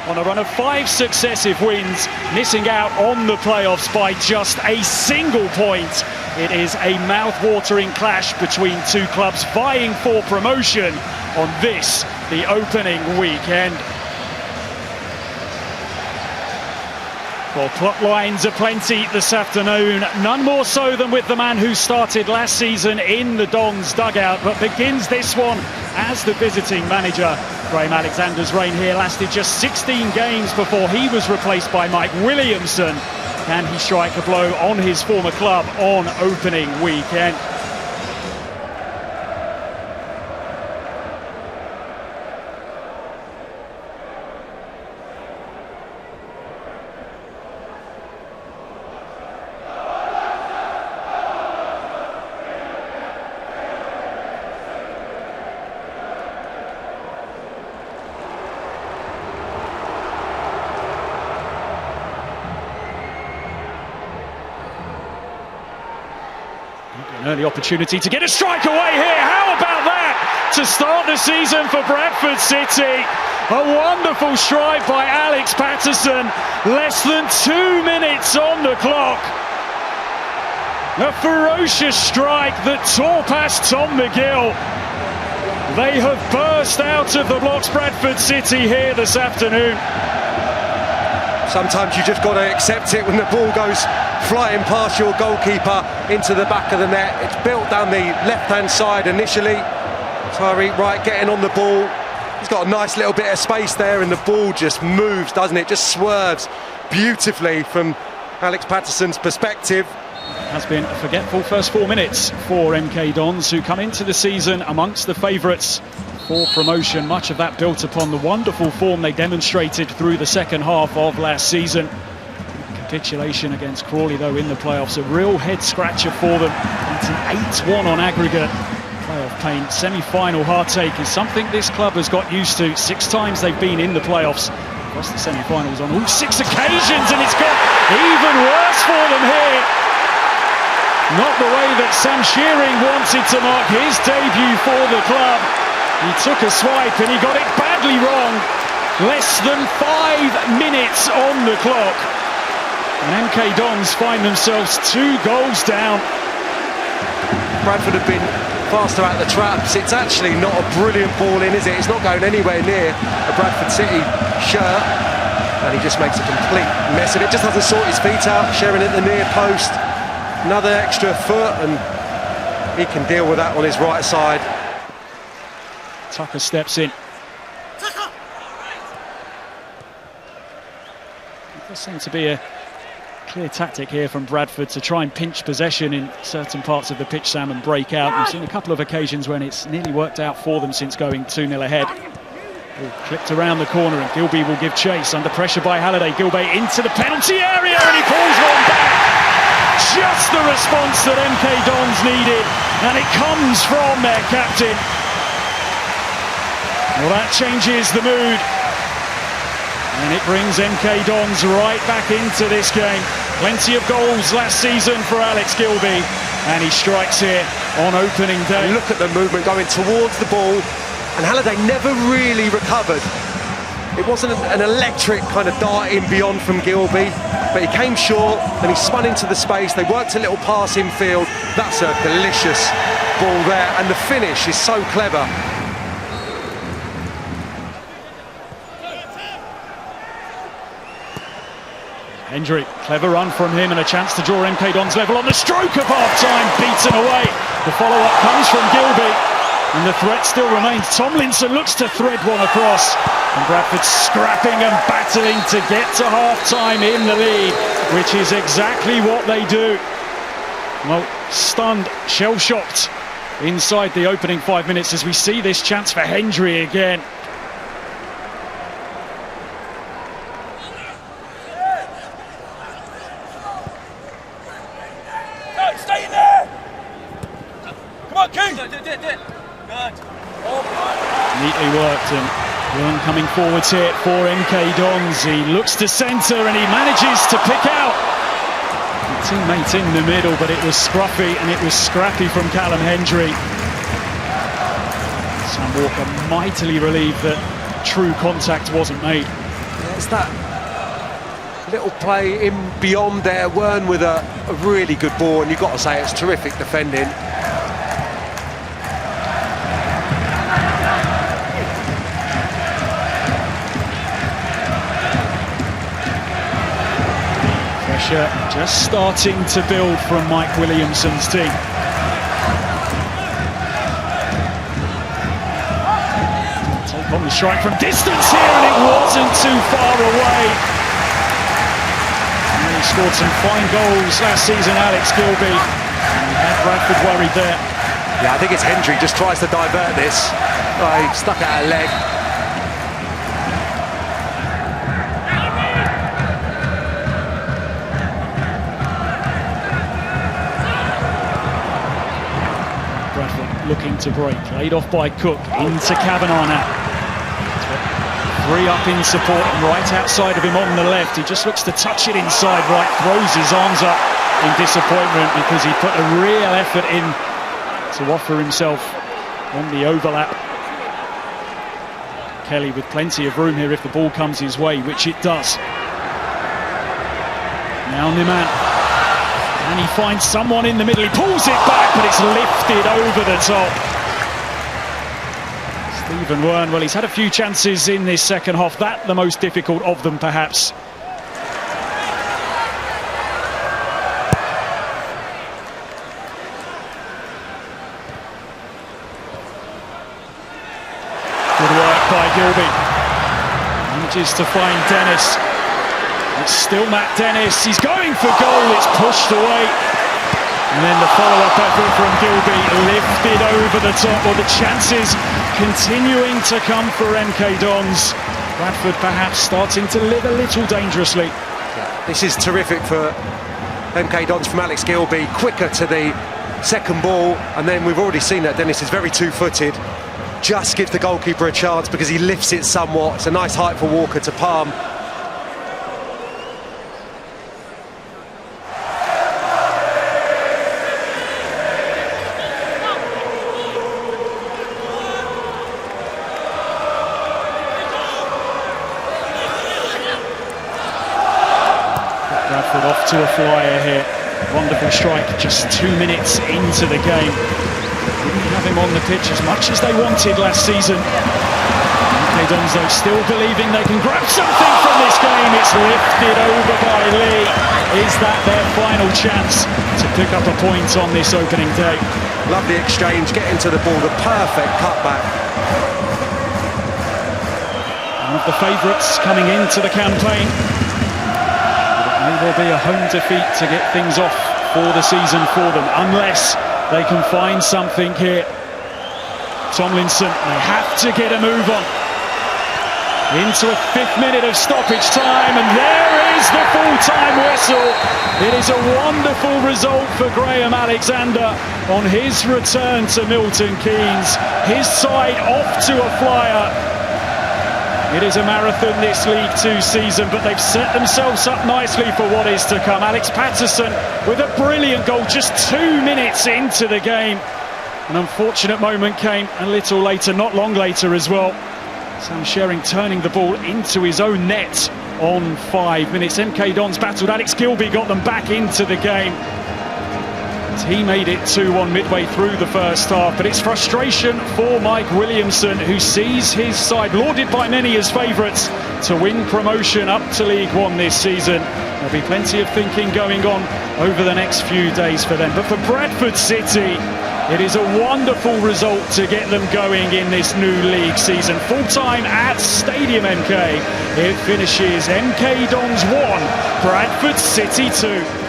on a run of 5 successive wins, missing out on the playoffs by just a single point. It is a mouth-watering clash between two clubs vying for promotion on this, the opening weekend. Well, plot lines aplenty this afternoon, none more so than with the man who started last season in the Dons dugout, but begins this one as the visiting manager. Graham Alexander's reign here lasted just 16 games before he was replaced by Mike Williamson. Can he strike a blow on his former club on opening weekend? An early opportunity to get a strike away here. How about that to start the season for Bradford City? A wonderful strike by Alex Patterson. Less than 2 minutes on the clock. A ferocious strike that tore past Tom McGill. They have burst out of the blocks, Bradford City, here this afternoon. Sometimes you just got to accept it when the ball goes flying past your goalkeeper into the back of the net. It's built down the left-hand side initially. Tyreek Wright getting on the ball. He's got a nice little bit of space there and the ball just moves, doesn't it? Just swerves beautifully from Alex Patterson's perspective. Has been a forgetful first 4 minutes for MK Dons, who come into the season amongst the favourites for promotion. Much of that built upon the wonderful form they demonstrated through the second half of last season. Capitulation against Crawley, though, in the playoffs, a real head-scratcher for them. It's an 8-1 on aggregate. Playoff pain, semi-final heartache is something this club has got used to. 6 times they've been in the playoffs, across the semi-finals on all 6 occasions, and it's got even worse for them here. Not the way that Sam Shearing wanted to mark his debut for the club. He took a swipe and he got it badly wrong. Less than 5 minutes on the clock. And MK Dons find themselves 2 goals down. Bradford have been faster at the traps. It's actually not a brilliant ball in, is it? It's not going anywhere near a Bradford City shirt. And he just makes a complete mess of it. Just doesn't sort his feet out. Sharing at the near post. Another extra foot and he can deal with that on his right side. Tucker steps in. There seems to be a clear tactic here from Bradford to try and pinch possession in certain parts of the pitch, Sam, and break out. We've seen a couple of occasions when it's nearly worked out for them since going 2-0 ahead. Ball clipped around the corner and Gilbey will give chase under pressure by Halliday. Gilbey into the penalty area and he pulls one back. Just the response that MK Dons needed, and it comes from their captain. Well, that changes the mood, and it brings MK Dons right back into this game. Plenty of goals last season for Alex Gilbey, and he strikes here on opening day. And look at the movement going towards the ball, and Halliday never really recovered. It wasn't an electric kind of dart in beyond from Gilbey, but he came short and he spun into the space. They worked a little pass infield. That's a delicious ball there, and the finish is so clever. Hendry, clever run from him and a chance to draw MK Dons level on the stroke of half-time, beaten away. The follow-up comes from Gilbey. And the threat still remains. Tomlinson looks to thread one across. And Bradford scrapping and battling to get to half-time in the lead, which is exactly what they do. Well, stunned, shell-shocked inside the opening 5 minutes as we see this chance for Hendry again. Stay in there! Come on, King! Good. Neatly worked, and Byrne coming forwards here for MK Dons. He looks to centre and he manages to pick out a teammate in the middle, but it was scruffy and it was scrappy from Callum Hendry. Sam Walker mightily relieved that true contact wasn't made. It's that little play in beyond there, Wern with a really good ball, and you've got to say it's terrific defending. Pressure just starting to build from Mike Williamson's team. Take on the strike from distance here, and it wasn't too far away. And he scored some fine goals last season, Alex Gilbey. And he had Bradford worried there. Yeah, I think it's Hendry just tries to divert this. Oh, he stuck out a leg. Looking to break, laid off by Cook, into Kavanagh now. 3 up in support, and right outside of him on the left. He just looks to touch it inside right, throws his arms up in disappointment because he put a real effort in to offer himself on the overlap. Kelly with plenty of room here if the ball comes his way, which it does. Now Niman. And he finds someone in the middle, he pulls it back, but it's lifted over the top. Stephen Wern, well, he's had a few chances in this second half, that the most difficult of them perhaps. Good work by Gilbey. Manages to find Dennis. It's still Matt Dennis, he's going for goal, it's pushed away. And then the follow-up effort from Gilbey, lifted over the top. Well, the chances continuing to come for MK Dons. Bradford perhaps starting to live a little dangerously. Yeah, this is terrific for MK Dons from Alex Gilbey, quicker to the second ball, and then we've already seen that Dennis is very two-footed. Just gives the goalkeeper a chance because he lifts it somewhat. It's a nice height for Walker to palm. Bradford off to a flyer here. Wonderful strike just 2 minutes into the game. Didn't have him on the pitch as much as they wanted last season. MK Dons though still believing they can grab something from this game. It's lifted over by Lee. Is that their final chance to pick up a point on this opening day? Lovely exchange, getting to the ball, the perfect cutback. One of the favourites coming into the campaign. May well be a home defeat to get things off for the season for them, unless they can find something here. Tomlinson, they have to get a move on. Into a 5th minute of stoppage time, and there is the full-time whistle. It is a wonderful result for Graham Alexander on his return to Milton Keynes. His side off to a flyer. It is a marathon this League 2 season, but they've set themselves up nicely for what is to come. Alex Patterson with a brilliant goal just 2 minutes into the game. An unfortunate moment came a little later, not long later as well. Sam Shering turning the ball into his own net on 5 minutes. MK Dons battled Alex Gilbey, got them back into the game. He made it 2-1 midway through the first half, but it's frustration for Mike Williamson, who sees his side, lauded by many as favourites, to win promotion up to League One this season. There'll be plenty of thinking going on over the next few days for them. But for Bradford City, it is a wonderful result to get them going in this new league season. Full-time at Stadium MK. It finishes MK Dons 1, Bradford City 2.